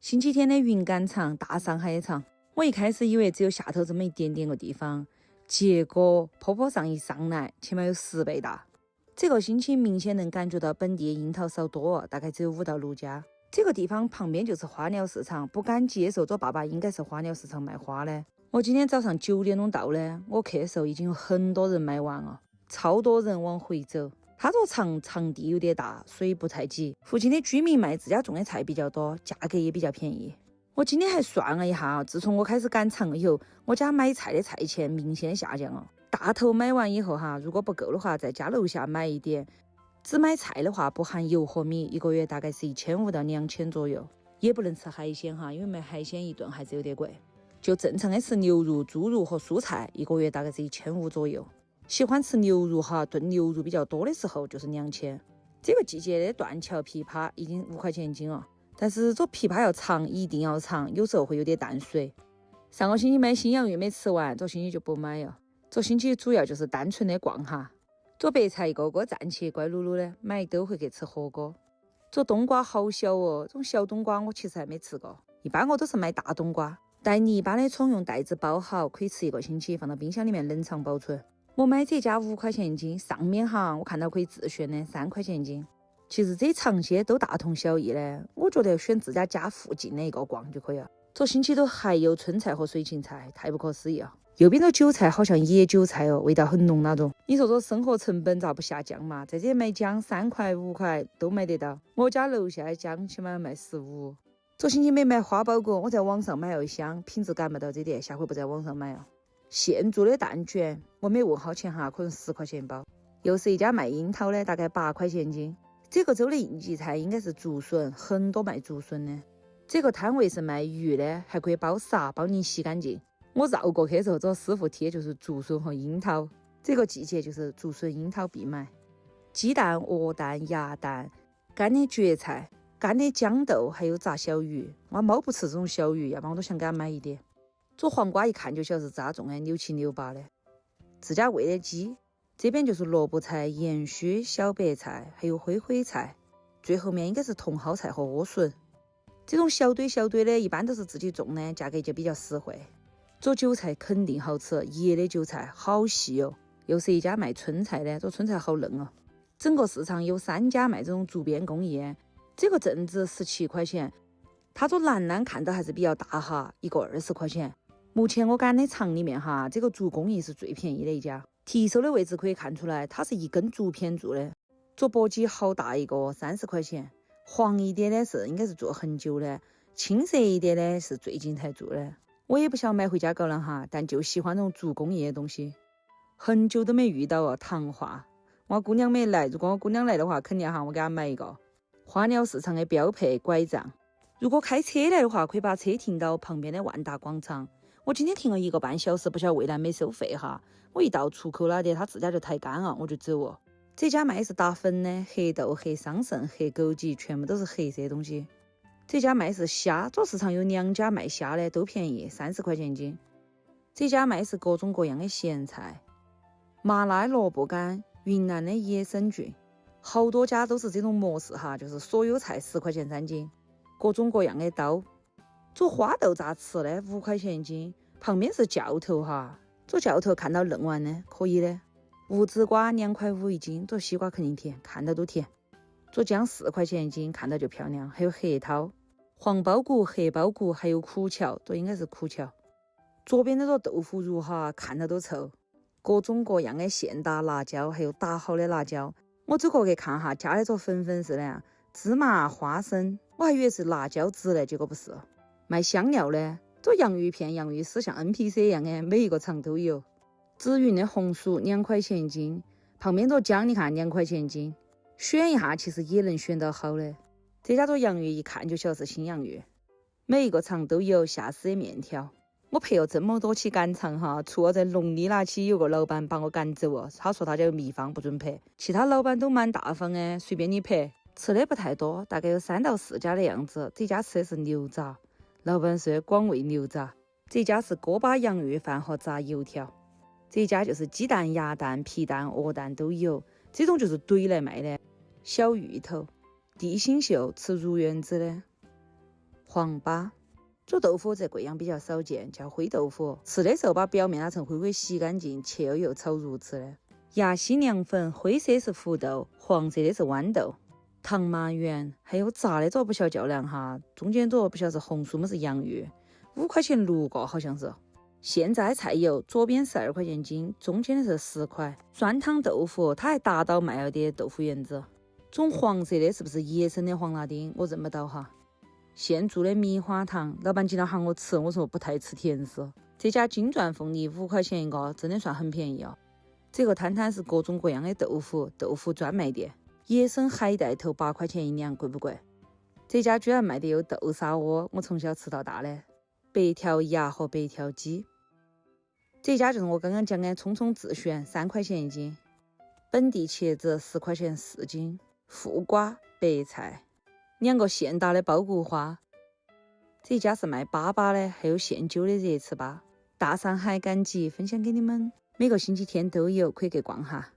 星期天的雲趕場，大上海的場。我一開始以為只有下頭這麼一點點個地方，結果坡坡上一上來，起碼有10倍大。這個星期明顯能感覺到本地的櫻桃少多，大概只有5到6家。這個地方旁邊就是花鳥市場，不敢接受做爸爸應該是花鳥市場賣花的。我今天早上9點鐘到的，我去的時候已經有很多人買完了，超多人往回走。它這場地有點大，所以不太擠。附近的居民賣自家種的菜比較多，價格也比較便宜。我今天還算了一下，自從我開始趕場以後，我家買菜的菜錢明顯下降了。大頭買完以後如果不夠的話，在家樓下買一點。只買菜的話，不含油和米，一個月大概是1500到2000左右。也不能吃海鮮因為買海鮮一頓還是有點貴。就正常的吃牛肉、豬肉和蔬菜，一個月大概是1500左右。喜歡吃牛肉燉牛肉比較多的時候就是2000。這個季節的斷橋枇杷已經5塊錢一斤了，但是做枇杷要長，一定要長，有時候会有點淡水。上個星期買新洋芋沒吃完，這星期就不買了。這星期主要就是單純的逛哈。做白菜一個個站起乖嚕嚕的，買都會去吃火鍋。做冬瓜好小哦，這種小冬瓜我其實還沒吃過，一般我都是買大冬瓜，帶泥巴的蔥用袋子包好，可以吃1個星期，放到冰箱裡面冷藏保存。我買這家5塊錢一斤，上面我看到可以自選的3塊錢一斤。其實這嘗些都大同小異的，我覺得選自家附近的一個逛就可以了。這星期都還有春菜和水芹菜，太不可思議了。右邊的韭菜好像野韭菜哦，味道很濃那種。你說這生活成本咋不下降嘛？在這裡買薑3塊5塊都買得到，我家樓下的薑起碼賣15。這星期沒買花苞果，我在網上買了一箱，品質趕不到這點，下回不在網上買了。現做的蛋卷我沒問好錢可能10塊錢一包。又是一家賣櫻桃的，大概8塊錢一斤。這個州的應季菜應該是竹筍，很多賣竹筍的。這個攤位是賣魚的，還可以包沙，幫你洗乾淨。我繞過去的時候，這師傅貼就是竹筍和櫻桃，這個季節就是竹筍櫻桃必買。雞蛋、鵝蛋、鴨蛋、乾的蕨菜、乾的豇豆，還有炸小魚。我貓不吃這種小魚，要不然我都想給它買一點。做黃瓜一看就曉得是咋種的，扭7扭8的。自家餵的雞。這邊就是蘿蔔菜、鹽鬚、小白菜，還有灰菜，最後面應該是茼蒿菜和萵筍。這種小堆的，一般都是自己種的，價格就比較實惠。做韭菜肯定好吃，野的韭菜好細哦。又是一家賣春菜的，做春菜好嫩哦。整個市場有3家賣這種竹編工藝，這個鎮子17塊錢。它做欄欄看到還是比較大一個20塊錢。目前我趕的場裡面這個竹工藝是最便宜的一家。提手的位置可以看出來，它是一根竹片做的。做簸箕好大一個，30塊錢。黃一點的應該是做很久的，青色一點的是最近才做的。我也不想買回家搞了但就喜歡那種竹工藝的東西。很久都沒遇到糖化，我姑娘沒來，如果我姑娘來的話，肯定我給她買一個。花鳥市場的標配拐杖，如果開車來的話，可以把車停到旁邊的萬達廣場。我今天停了1個半小時，不曉得為啥沒收費我一到出口那裡，他自家就抬杆了，我就走了。這家賣的是打粉的，黑豆、黑桑葚、黑枸杞，全部都是黑色的東西。這家賣的是蝦，這市場有2家賣蝦的，都便宜，30塊錢一斤。這家賣的是各種各樣的鹹菜，麻辣蘿蔔乾、雲南的野生菌，好多家都是這種模式就是所有菜10塊錢3斤，各種各樣的刀。做花豆咋吃的？5塊錢一斤，旁邊是酵頭做酵頭看到嫩完的，可以的。无籽瓜2塊5一斤，做西瓜肯定甜，看到都甜。做姜4塊錢一斤，看到就漂亮。還有黑桃、黃包谷、黑包谷，還有苦蕎，这應該是苦蕎。左邊的這豆腐乳看到都臭。各種各樣的現打辣椒，還有打好的辣椒。我走過去看加的這粉似的，芝麻、花生，我還以為是辣椒籽呢，結果不是。賣香料的。做洋芋片、洋芋絲像 NPC 一樣的，每一個場都有。紫雲的紅薯2塊錢一斤，旁邊這薑你看2塊錢一斤，選一下其實也能選到好的。這家做洋芋一看就曉得是新洋芋，每一個場都有下絲的麵條。我配了這麼多期趕場除了在農曆那期有個老闆把我趕走他說他家有秘方不准配，其他老闆都蠻大方的，隨便你配。吃的不太多，大概有3到4家的樣子。這家吃的是牛雜。老闆是廣味牛雜，這家是鍋巴洋芋飯和炸油條，這家就是雞蛋、鴨蛋、皮蛋、鵝蛋都有，這種就是堆來賣的。小芋頭、地心秀吃乳圓子的，黃粑。煮豆腐在贵阳比较少见，叫灰豆腐。吃的时候把表面那层灰灰洗干净，切了又炒入吃的。鸭西凉粉，灰色是福豆，黄色的是豌豆。糖麻圆，还有炸的这不晓得叫凉哈，中间这不晓得是红薯么是洋芋，5块钱6个好像是。现在菜油左边是2块钱斤，中间的是10块。酸汤豆腐，它还达到卖了点豆腐圆子。种黄色的是不是野生的黄辣丁？我认不到哈。现做的米花糖，老板经常喊我吃，我说不太吃甜食。这家金钻鳳梨5塊錢一個，真的算很便宜哦。這個攤攤是各種各樣的豆腐，豆腐專賣店。野生海帶頭8塊錢1兩，貴不貴？這家居然賣的有豆沙窩，我從小吃到大的。白條鴨和白條雞，這家就是我剛剛講的聰聰自選，3塊錢1斤。本地茄子10塊錢4斤，副瓜、白菜，2個現打的包谷花。這家是賣粑粑的，還有現揪的熱糍粑。大上海趕集分享給你們，每個星期天都有，可以去逛哈。